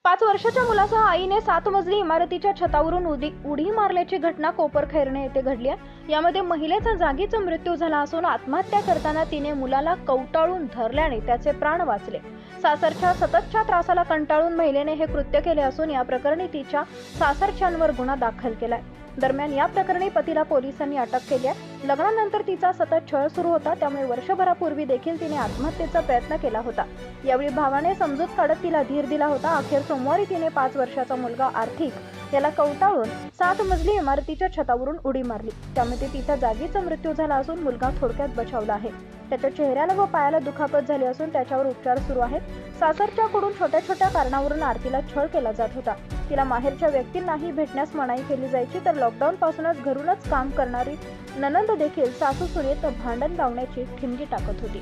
5 वर्षाच्या मुलासह आईने 7 मजली इमारतीच्या छतावरून उडी मारल्याची घटना कोपरखैरणे येथे घडली आहे। यामध्ये महिलेचा जागीच मृत्यू झाला असून आत्महत्या करताना तिने मुलाला कवटाळून धरल्याने त्याचे प्राण वाचले। सासरच्या सततच्या त्रासाला कंटाळून महिलेने हे कृत्य केले असून या प्रकरणी तिच्या सासरच्यांवर गुन्हा दाखल केलाय। दरम्यान या प्रकरणी पतीला पोलिसांनी अटक केली आहे। लग्नानंतर तिचा सतत छळ सुरू होता, त्यामुळे वर्षभरापूर्वी देखील तिने आत्महत्येचा प्रयत्न केला होता। यावेळी भावाने समजूत काढत तिला धीर दिला होता। अखेर सोमवारी तिने 5 वर्षाचा मुलगा आर्थिक याला कवटाळून 7 मजली इमारतीच्या छतावरून उडी मारली। त्यामध्ये तिचा जागीच मृत्यू झाला असून मुलगा थोडक्यात बचावला आहे। त्याच्या चेहऱ्याला व पायाला दुखापत झाली असून त्याच्यावर उपचार सुरू आहेत। सासरच्याकडून छोट्या छोट्या कारणावरून आरतीला छळ केला जात होता। तिला माहेरच्या व्यक्तींनाही भेटण्यास मनाई केली जायची, तर लॉकडाऊन पासूनच घरूनच काम करणारी ननंद देखील सासू सुनेत भांडण लावण्याची ठिणगी टाकत होती।